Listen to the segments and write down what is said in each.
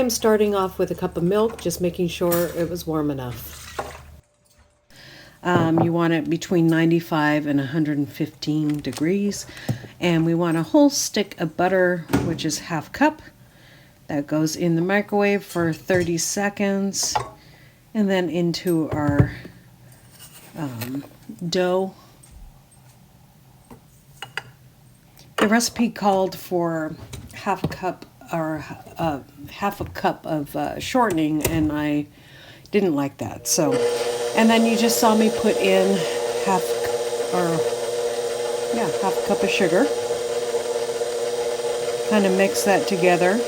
am starting off with a cup of milk, just making sure it was warm enough. You want it between 95 and 115 degrees. And we want a whole stick of butter, which is half cup. That goes in the microwave for 30 seconds. And then into our dough. The recipe called for half a cup of shortening, and I didn't like that. So, and then you just saw me put in half a cup of sugar. Kind of mix that together.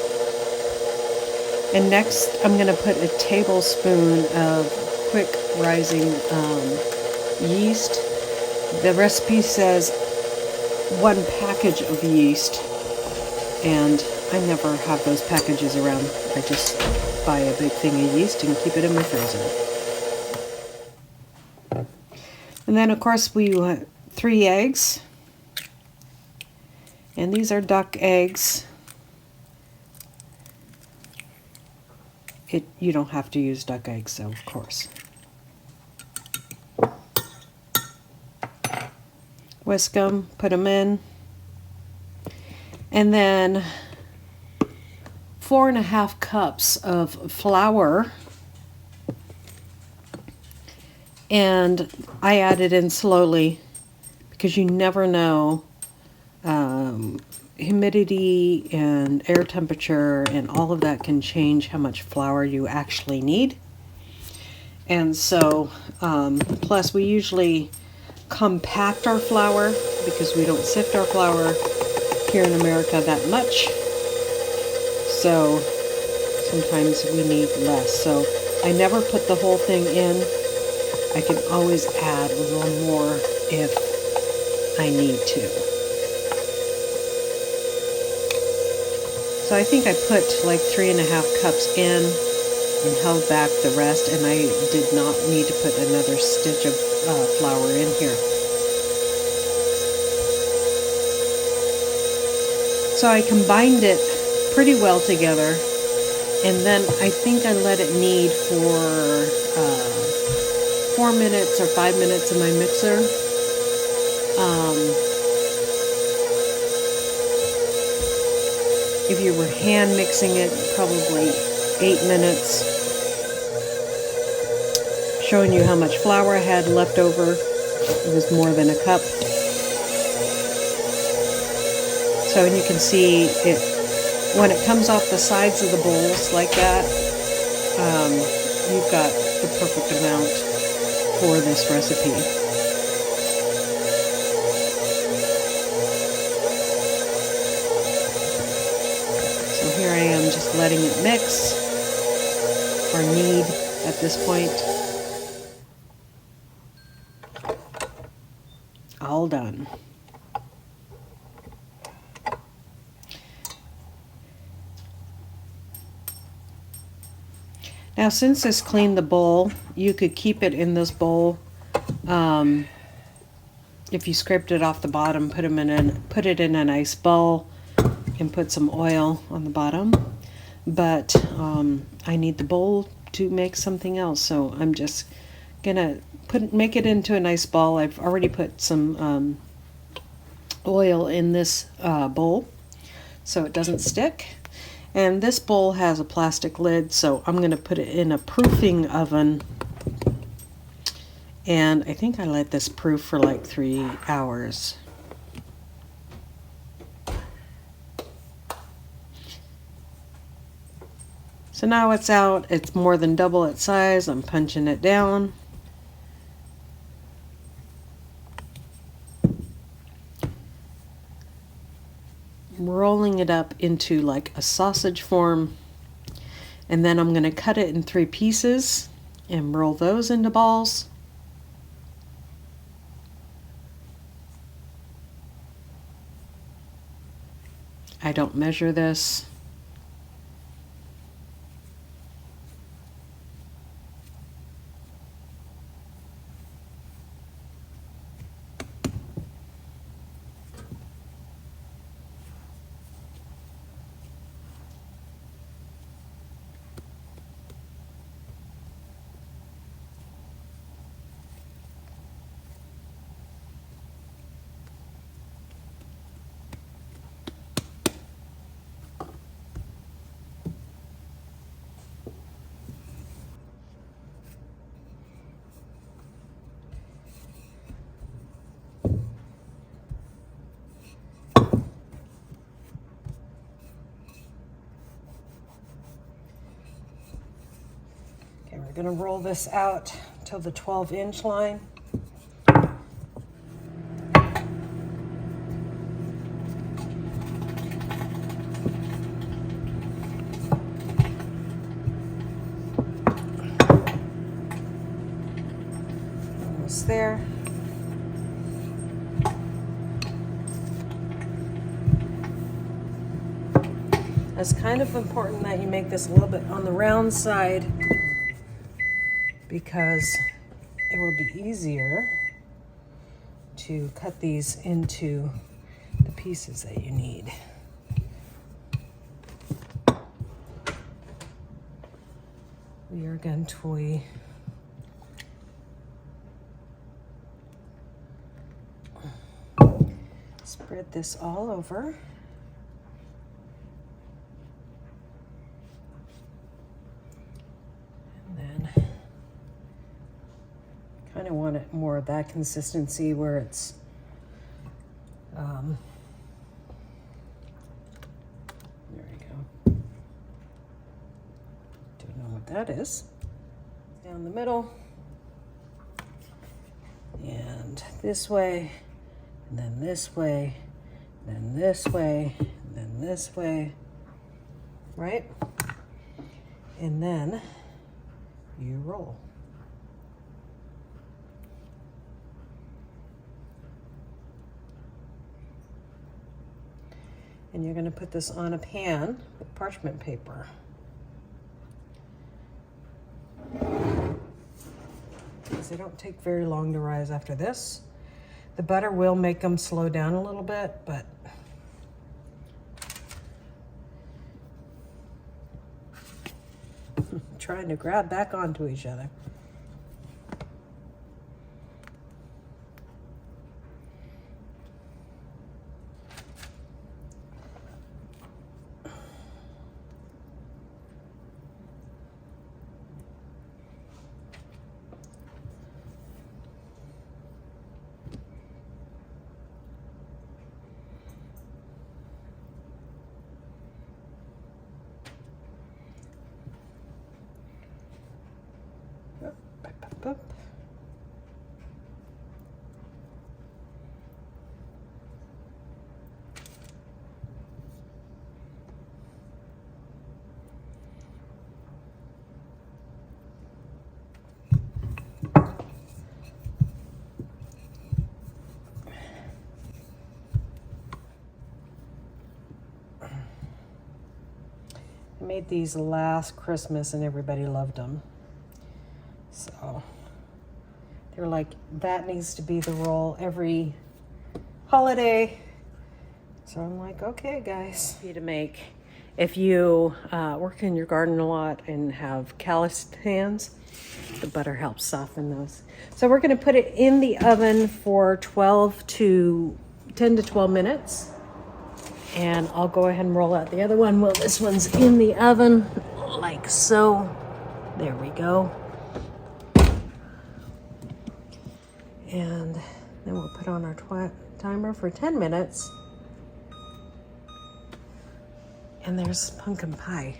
And next, I'm going to put a tablespoon of quick rising yeast. The recipe says 1 package of yeast, and I never have those packages around. I just buy a big thing of yeast and keep it in my freezer. And then, of course, we want 3 eggs, and these are duck eggs. You don't have to use duck eggs, so of course. Whisk them, put them in, and then 4.5 cups of flour, and I add it in slowly because you never know. Humidity and air temperature and all of that can change how much flour you actually need. And so, plus we usually compact our flour because we don't sift our flour here in America that much. So sometimes we need less. So I never put the whole thing in. I can always add a little more if I need to. So I think I put like 3.5 cups in and held back the rest, and I did not need to put another stitch of flour in here. So I combined it pretty well together, and then I think I let it knead for 4 minutes or 5 minutes in my mixer. If you were hand mixing it, probably 8 minutes. Showing you how much flour I had left over. It was more than a cup. So, and you can see it when it comes off the sides of the bowls like that. You've got the perfect amount for this recipe. Here I am just letting it mix or knead at this point. All done. Now, since this cleaned the bowl, you could keep it in this bowl. If you scraped it off the bottom, put it in a nice bowl and put some oil on the bottom. But I need the bowl to make something else, so I'm just gonna make it into a nice ball. I've already put some oil in this bowl so it doesn't stick. And this bowl has a plastic lid, so I'm going to put it in a proofing oven. And I think I let this proof for like 3 hours. So now it's out. It's more than double its size. I'm punching it down. Rolling it up into like a sausage form, and then I'm going to cut it in 3 pieces and roll those into balls. I don't measure this. We're gonna roll this out till the 12-inch line. Almost there. It's kind of important that you make this a little bit on the round side because it will be easier to cut these into the pieces that you need. We are going to spread this all over. Kind of want it more of that consistency where it's there we go. Don't know what that is. Down the middle and this way, and then this way, and then this way, and then this way, right? And then you roll. And you're going to put this on a pan with parchment paper. Because they don't take very long to rise after this. The butter will make them slow down a little bit, but trying to grab back onto each other. Up. I made these last Christmas and everybody loved them. So they're like, that needs to be the roll every holiday. So I'm like, okay, guys. Easy to make. If you work in your garden a lot and have calloused hands, the butter helps soften those. So we're going to put it in the oven for 10 to 12 minutes. And I'll go ahead and roll out the other one while this one's in the oven, like so. There we go. And then we'll put on our timer for 10 minutes. And there's pumpkin pie.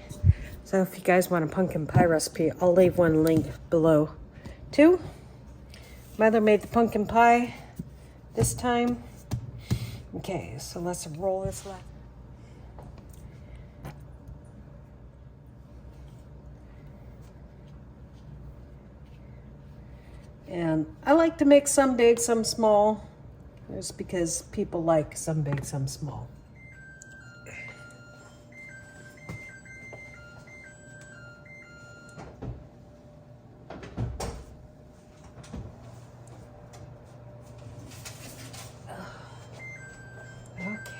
So if you guys want a pumpkin pie recipe, I'll leave one link below too. Mother made the pumpkin pie this time. Okay, so let's roll this left. And I like to make some big, some small, just because people like some big, some small.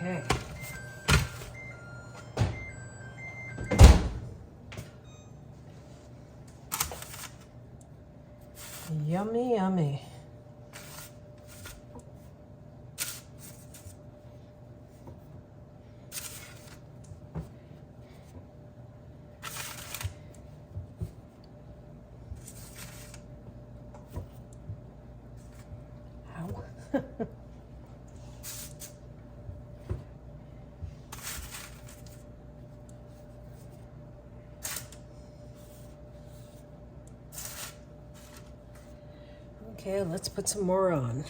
Okay. Yummy, yummy. Ow. Okay, let's put some more on.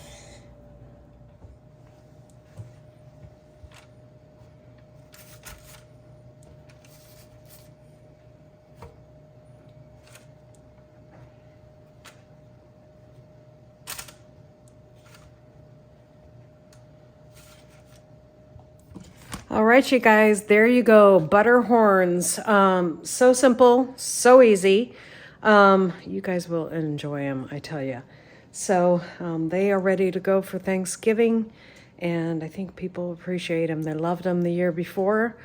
All right, you guys, there you go. Butter horns. So simple, so easy. You guys will enjoy them, I tell you. So they are ready to go for Thanksgiving, and I think people appreciate them. They loved them the year before,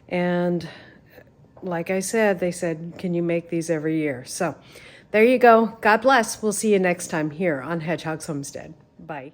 and like I said, they said, can you make these every year? So there you go. God bless. We'll see you next time here on Hedgehog's Homestead. Bye.